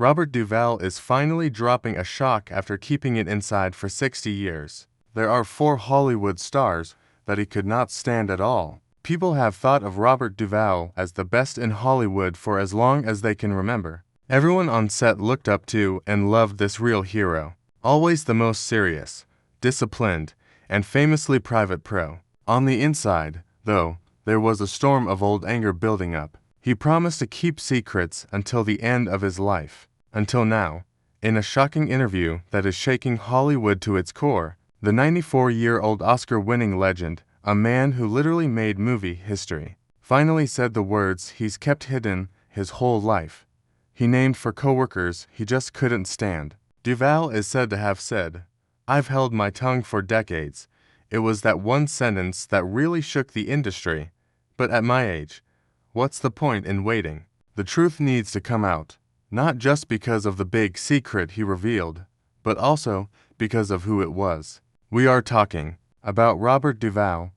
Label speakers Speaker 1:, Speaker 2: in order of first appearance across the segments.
Speaker 1: Robert Duvall is finally dropping a shock after keeping it inside for 60 years. There are 4 Hollywood stars that he could not stand at all. People have thought of Robert Duvall as the best in Hollywood for as long as they can remember. Everyone on set looked up to and loved this real hero. Always the most serious, disciplined, and famously private pro. On the inside, though, there was a storm of old anger building up. He promised to keep secrets until the end of his life. Until now, in a shocking interview that is shaking Hollywood to its core, the 94-year-old Oscar-winning legend, a man who literally made movie history, finally said the words he's kept hidden his whole life. He named 4 coworkers he just couldn't stand. Duvall is said to have said, "I've held my tongue for decades. It was that one sentence that really shook the industry. But at my age, what's the point in waiting? The truth needs to come out, not just because of the big secret he revealed, but also because of who it was." We are talking about Robert Duvall,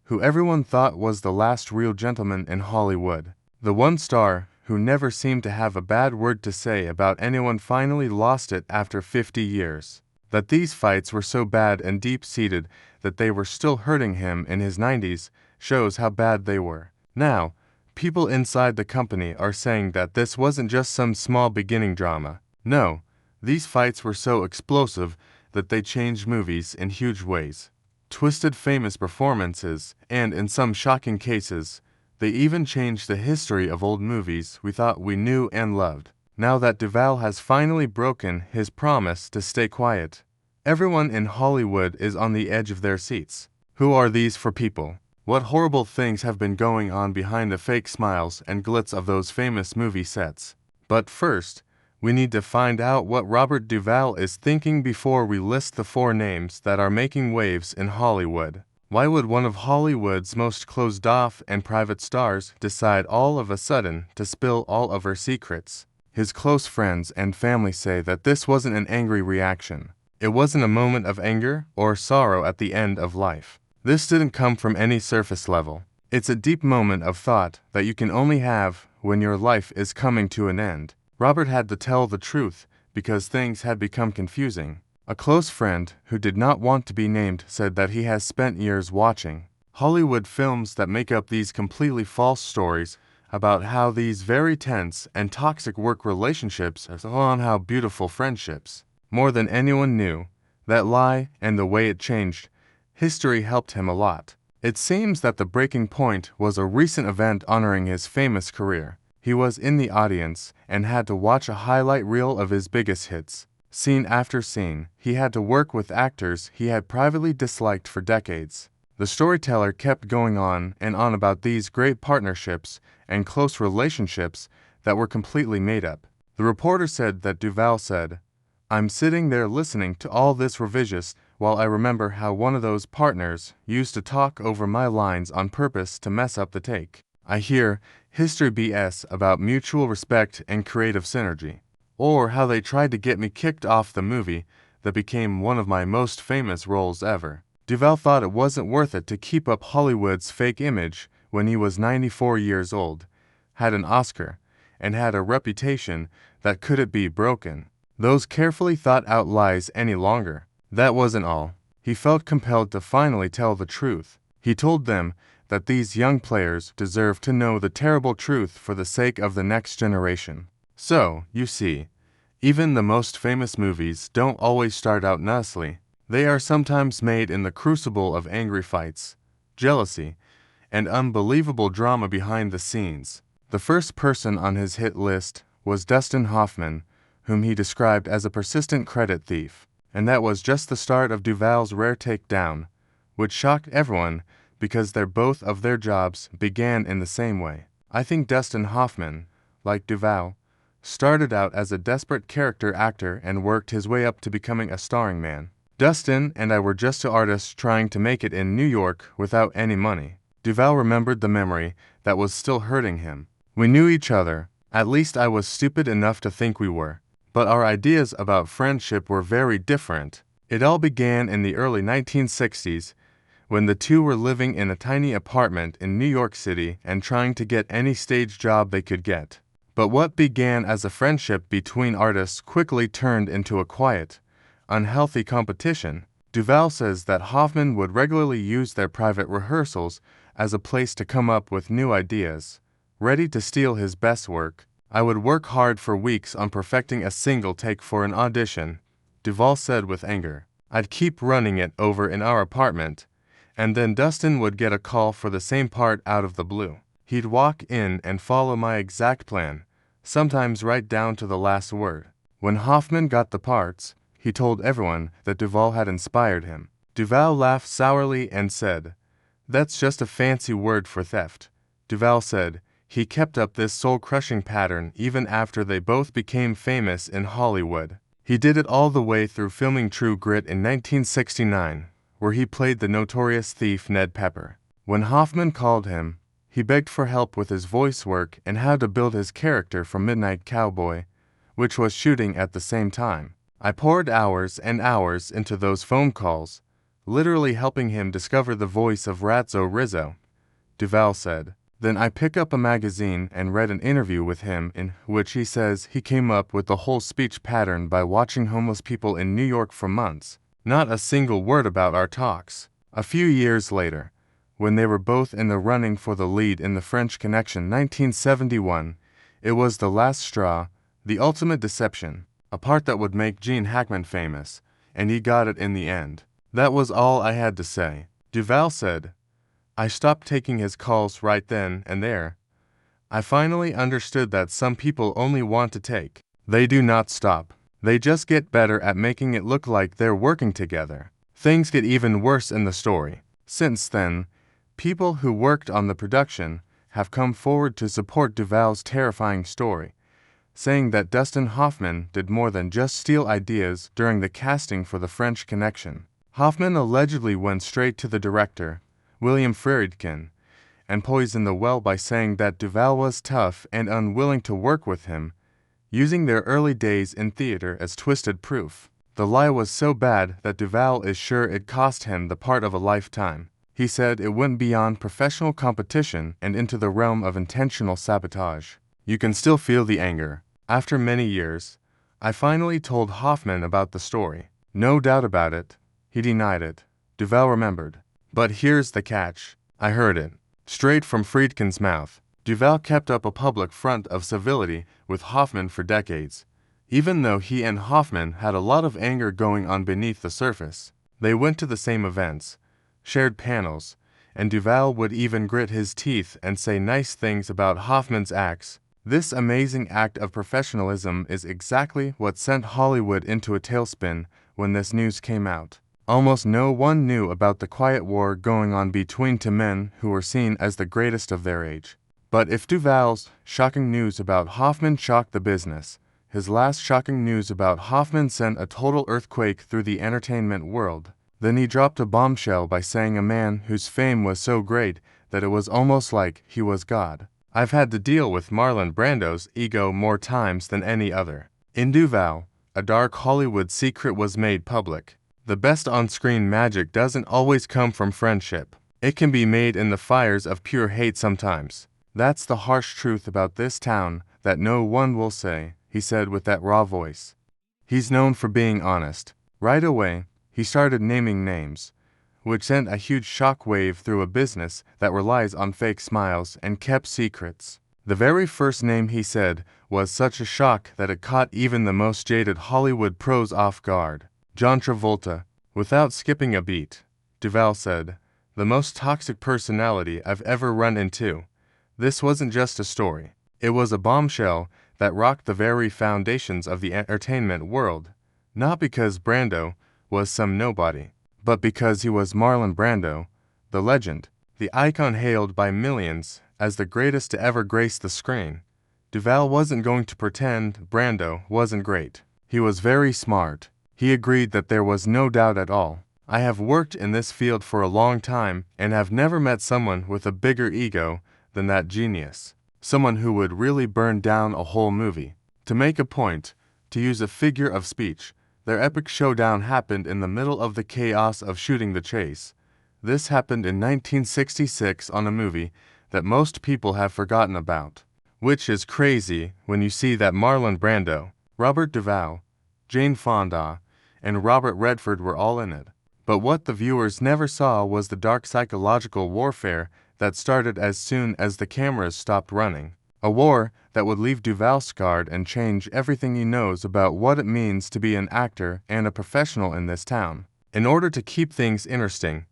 Speaker 1: who everyone thought was the last real gentleman in Hollywood. The one star who never seemed to have a bad word to say about anyone finally lost it after 50 years. That these fights were so bad and deep-seated that they were still hurting him in his 90s shows how bad they were. Now, people inside the company are saying that this wasn't just some small beginning drama. No, these fights were so explosive that they changed movies in huge ways, twisted famous performances, and in some shocking cases, they even changed the history of old movies we thought we knew and loved. Now that Duvall has finally broken his promise to stay quiet, everyone in Hollywood is on the edge of their seats. Who are these 4 people? What horrible things have been going on behind the fake smiles and glitz of those famous movie sets? But first, we need to find out what Robert Duvall is thinking before we list the 4 names that are making waves in Hollywood. Why would one of Hollywood's most closed-off and private stars decide all of a sudden to spill all of her secrets? His close friends and family say that this wasn't an angry reaction. It wasn't a moment of anger or sorrow at the end of life. This didn't come from any surface level. It's a deep moment of thought that you can only have when your life is coming to an end. Robert had to tell the truth because things had become confusing. A close friend who did not want to be named said that he has spent years watching Hollywood films that make up these completely false stories about how these very tense and toxic work relationships are on how beautiful friendships. More than anyone knew, that lie and the way it changed history helped him a lot. It seems that the breaking point was a recent event honoring his famous career. He was in the audience and had to watch a highlight reel of his biggest hits. Scene after scene, he had to work with actors he had privately disliked for decades. The storyteller kept going on and on about these great partnerships and close relationships that were completely made up. The reporter said that Duvall said, "I'm sitting there listening to all this revisionist while I remember how one of those partners used to talk over my lines on purpose to mess up the take. I hear history BS about mutual respect and creative synergy. Or how they tried to get me kicked off the movie that became one of my most famous roles ever." Duvall thought it wasn't worth it to keep up Hollywood's fake image when he was 94 years old, had an Oscar, and had a reputation that couldn't be broken. Those carefully thought out lies any longer. That wasn't all. He felt compelled to finally tell the truth. He told them that these young players deserve to know the terrible truth for the sake of the next generation. So, you see, even the most famous movies don't always start out nicely. They are sometimes made in the crucible of angry fights, jealousy, and unbelievable drama behind the scenes. The first person on his hit list was Dustin Hoffman, whom he described as a persistent credit thief. And that was just the start of Duvall's rare takedown, which shocked everyone because both of their jobs began in the same way. I think Dustin Hoffman, like Duvall, started out as a desperate character actor and worked his way up to becoming a starring man. Dustin and I were just artists trying to make it in New York without any money. Duvall remembered the memory that was still hurting him. We knew each other, at least I was stupid enough to think we were, but our ideas about friendship were very different. It all began in the early 1960s, when the two were living in a tiny apartment in New York City and trying to get any stage job they could get. But what began as a friendship between artists quickly turned into a quiet, unhealthy competition. Duvall says that Hoffman would regularly use their private rehearsals as a place to come up with new ideas, ready to steal his best work. I would work hard for weeks on perfecting a single take for an audition, Duvall said with anger. I'd keep running it over in our apartment, and then Dustin would get a call for the same part out of the blue. He'd walk in and follow my exact plan, sometimes right down to the last word. When Hoffman got the parts, he told everyone that Duvall had inspired him. Duvall laughed sourly and said, "That's just a fancy word for theft." Duvall said he kept up this soul-crushing pattern even after they both became famous in Hollywood. He did it all the way through filming True Grit in 1969, where he played the notorious thief Ned Pepper. When Hoffman called him, he begged for help with his voice work and how to build his character from Midnight Cowboy, which was shooting at the same time. I poured hours and hours into those phone calls, literally helping him discover the voice of Ratso Rizzo, Duvall said. Then I picked up a magazine and read an interview with him in which he says he came up with the whole speech pattern by watching homeless people in New York for months. Not a single word about our talks. A few years later, when they were both in the running for the lead in The French Connection 1971, it was the last straw, the ultimate deception, a part that would make Gene Hackman famous, and he got it in the end. That was all I had to say. Duvall said, I stopped taking his calls right then and there. I finally understood that some people only want to take. They do not stop. They just get better at making it look like they're working together. Things get even worse in the story. Since then, people who worked on the production have come forward to support Duvall's terrifying story, saying that Dustin Hoffman did more than just steal ideas during the casting for The French Connection. Hoffman allegedly went straight to the director, William Friedkin, and poisoned the well by saying that Duvall was tough and unwilling to work with him, using their early days in theater as twisted proof. The lie was so bad that Duvall is sure it cost him the part of a lifetime. He said it went beyond professional competition and into the realm of intentional sabotage. You can still feel the anger. After many years, I finally told Hoffman about the story. No doubt about it, he denied it. Duvall remembered. But here's the catch. I heard it, straight from Friedkin's mouth. Duvall kept up a public front of civility with Hoffman for decades, even though he and Hoffman had a lot of anger going on beneath the surface. They went to the same events, shared panels, and Duvall would even grit his teeth and say nice things about Hoffman's acts. This amazing act of professionalism is exactly what sent Hollywood into a tailspin when this news came out. Almost no one knew about the quiet war going on between two men who were seen as the greatest of their age. But if Duvall's shocking news about Hoffman shocked the business, his last shocking news about Hoffman sent a total earthquake through the entertainment world. Then he dropped a bombshell by saying a man whose fame was so great that it was almost like he was God. I've had to deal with Marlon Brando's ego more times than any other. In Duvall, a dark Hollywood secret was made public. The best on-screen magic doesn't always come from friendship. It can be made in the fires of pure hate sometimes. That's the harsh truth about this town that no one will say, he said with that raw voice. He's known for being honest. Right away, he started naming names, which sent a huge shockwave through a business that relies on fake smiles and kept secrets. The very first name he said was such a shock that it caught even the most jaded Hollywood pros off guard. John Travolta. Without skipping a beat, Duvall said, the most toxic personality I've ever run into. This wasn't just a story. It was a bombshell that rocked the very foundations of the entertainment world, not because Brando was some nobody, but because he was Marlon Brando, the legend, the icon hailed by millions as the greatest to ever grace the screen. Duvall wasn't going to pretend Brando wasn't great. He was very smart. He agreed that there was no doubt at all. I have worked in this field for a long time and have never met someone with a bigger ego than that genius. Someone who would really burn down a whole movie. To make a point, to use a figure of speech, their epic showdown happened in the middle of the chaos of shooting the chase. This happened in 1966 on a movie that most people have forgotten about. which is crazy when you see that Marlon Brando, Robert Duvall, Jane Fonda, and Robert Redford were all in it. But what the viewers never saw was the dark psychological warfare that started as soon as the cameras stopped running. A war that would leave Duvall scarred and change everything he knows about what it means to be an actor and a professional in this town. In order to keep things interesting,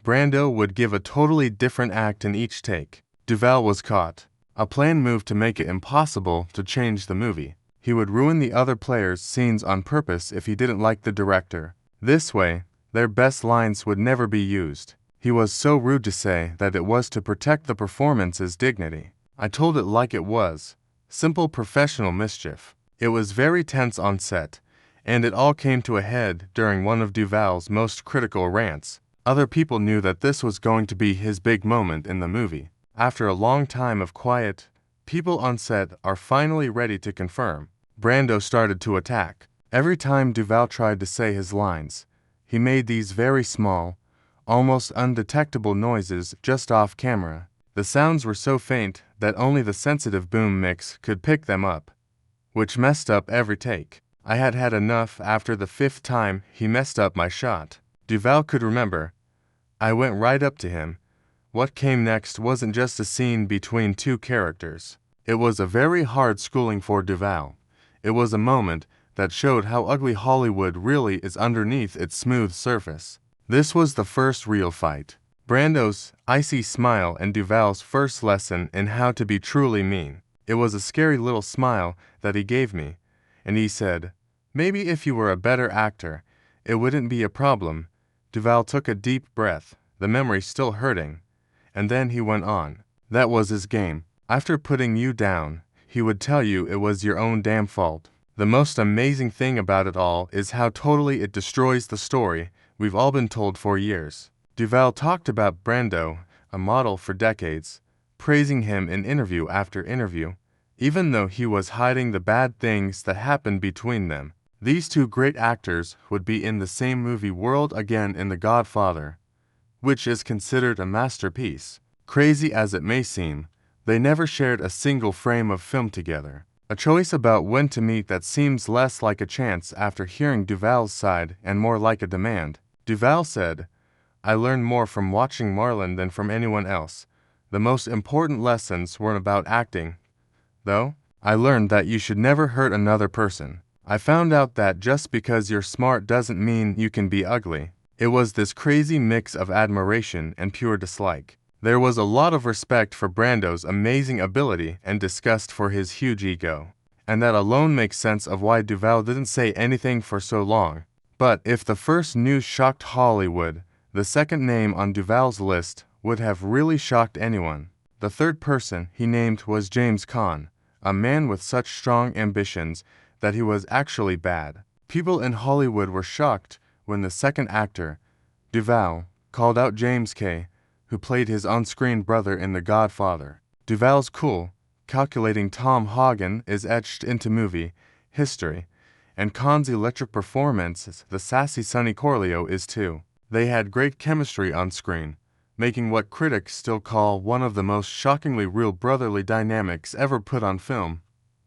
Speaker 1: Brando would give a totally different act in each take. Duvall was caught. A plan moved to make it impossible to change the movie. He would ruin the other players' scenes on purpose if he didn't like the director. This way, their best lines would never be used. He was so rude to say that it was to protect the performance's dignity. I told it like it was. Simple professional mischief. It was very tense on set, and it all came to a head during one of Duvall's most critical rants. Other people knew that this was going to be his big moment in the movie. After a long time of quiet, people on set are finally ready to confirm. Brando started to attack. Every time Duvall tried to say his lines, he made these very small, almost undetectable noises just off camera. The sounds were so faint that only the sensitive boom mix could pick them up, which messed up every take. I had had enough after the 5th time he messed up my shot. Duvall could remember. I went right up to him. What came next wasn't just a scene between two characters. It was a very hard schooling for Duvall. It was a moment that showed how ugly Hollywood really is underneath its smooth surface. This was the first real fight. Brando's icy smile and Duvall's first lesson in how to be truly mean. It was a scary little smile that he gave me, and he said, "Maybe if you were a better actor, it wouldn't be a problem." Duvall took a deep breath, the memory still hurting, and then he went on. That was his game. After putting you down, he would tell you it was your own damn fault. The most amazing thing about it all is how totally it destroys the story we've all been told for years. Duvall talked about Brando, a model for decades, praising him in interview after interview, even though he was hiding the bad things that happened between them. These two great actors would be in the same movie world again in The Godfather, which is considered a masterpiece. Crazy as it may seem, they never shared a single frame of film together. A choice about when to meet that seems less like a chance after hearing Duvall's side and more like a demand. Duvall said, "I learned more from watching Marlon than from anyone else. The most important lessons weren't about acting, though. I learned that you should never hurt another person. I found out that just because you're smart doesn't mean you can be ugly." It was this crazy mix of admiration and pure dislike. There was a lot of respect for Brando's amazing ability and disgust for his huge ego. And that alone makes sense of why Duvall didn't say anything for so long. But if the first news shocked Hollywood, the second name on Duvall's list would have really shocked anyone. The third person he named was James Caan, a man with such strong ambitions that he was actually bad. People in Hollywood were shocked when the second actor, Duvall, called out James K., who played his on-screen brother in The Godfather. Duvall's cool, calculating Tom Hagen is etched into movie history, and Caan's electric performance, the sassy Sonny Corleone, is too. They had great chemistry on screen, making what critics still call one of the most shockingly real brotherly dynamics ever put on film.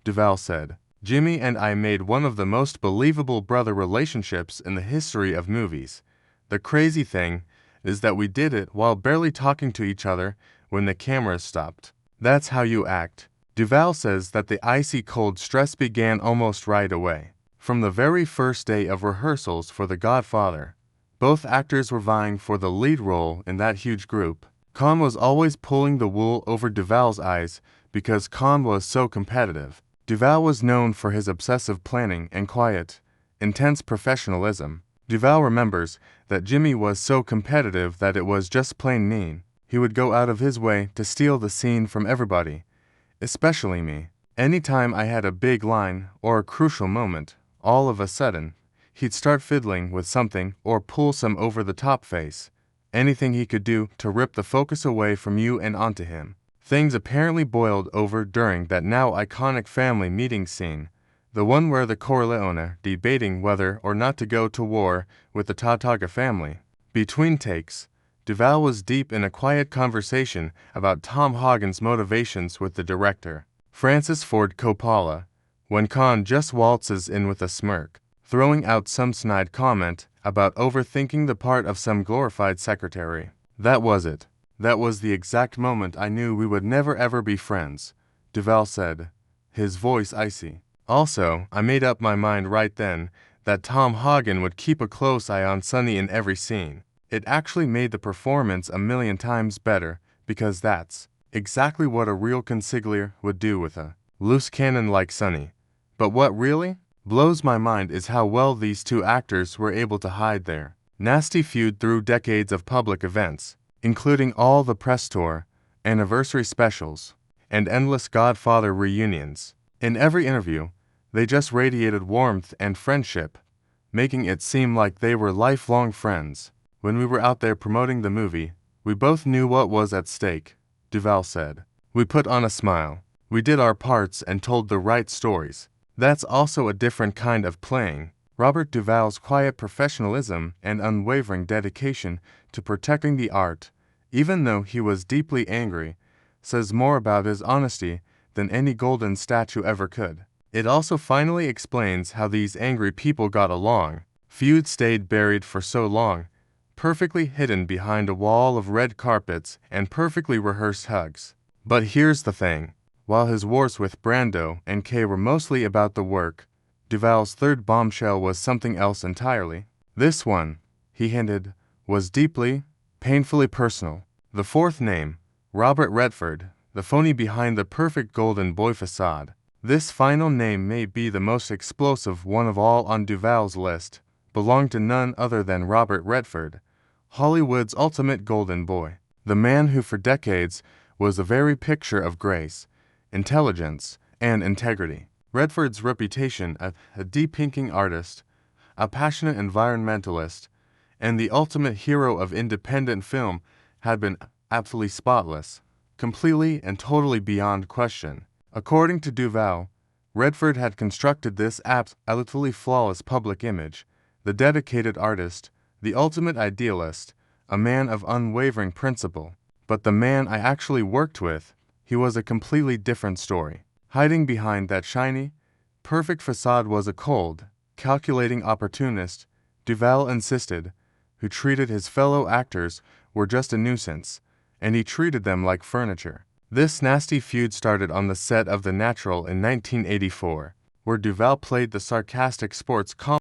Speaker 1: Duvall said, "Jimmy and I made one of the most believable brother relationships in the history of movies. The crazy thing is that we did it while barely talking to each other when the cameras stopped. That's how you act." Duvall says that the icy cold stress began almost right away. From the very first day of rehearsals for The Godfather, both actors were vying for the lead role in that huge group. Caan was always pulling the wool over Duvall's eyes because Caan was so competitive. Duvall was known for his obsessive planning and quiet, intense professionalism. Duvall remembers that Jimmy was so competitive that it was just plain mean. He would go out of his way to steal the scene from everybody, especially me. Anytime I had a big line or a crucial moment, all of a sudden, he'd start fiddling with something or pull some over-the-top face. Anything he could do to rip the focus away from you and onto him. Things apparently boiled over during that now iconic family meeting scene, the one where the Corleone debating whether or not to go to war with the Tartaga family. Between takes, Duvall was deep in a quiet conversation about Tom Hagen's motivations with the director. Francis Ford Coppola, when Khan just waltzes in with a smirk, throwing out some snide comment about overthinking the part of some glorified secretary. That was it. That was the exact moment I knew we would never ever be friends, Duvall said, his voice icy. Also, I made up my mind right then that Tom Hagen would keep a close eye on Sonny in every scene. It actually made the performance a million times better, because that's exactly what a real consigliere would do with a loose cannon like Sonny. But what really blows my mind is how well these two actors were able to hide their nasty feud through decades of public events, including all the press tour, anniversary specials, and endless Godfather reunions. In every interview, they just radiated warmth and friendship, making it seem like they were lifelong friends. When we were out there promoting the movie, we both knew what was at stake, Duvall said. We put on a smile. We did our parts and told the right stories. That's also a different kind of playing. Robert Duvall's quiet professionalism and unwavering dedication to protecting the art, even though he was deeply angry, says more about his honesty than any golden statue ever could. It also finally explains how these angry people got along. Feuds stayed buried for so long, perfectly hidden behind a wall of red carpets and perfectly rehearsed hugs. But here's the thing. While his wars with Brando and Kay were mostly about the work, Duvall's third bombshell was something else entirely. This one, he hinted, was deeply, painfully personal. The fourth name, Robert Redford, the phony behind the perfect golden boy facade. This final name may be the most explosive one of all on Duvall's list, belonged to none other than Robert Redford, Hollywood's ultimate golden boy. The man who for decades was the very picture of grace, intelligence, and integrity. Redford's reputation as a deep-thinking artist, a passionate environmentalist, and the ultimate hero of independent film had been absolutely spotless, completely and totally beyond question. According to Duvall, Redford had constructed this absolutely flawless public image, the dedicated artist, the ultimate idealist, a man of unwavering principle. But the man I actually worked with, he was a completely different story. Hiding behind that shiny, perfect facade was a cold, calculating opportunist, Duvall insisted, who treated his fellow actors were just a nuisance, and he treated them like furniture. This nasty feud started on the set of The Natural in 1984, where Duvall played the sarcastic sports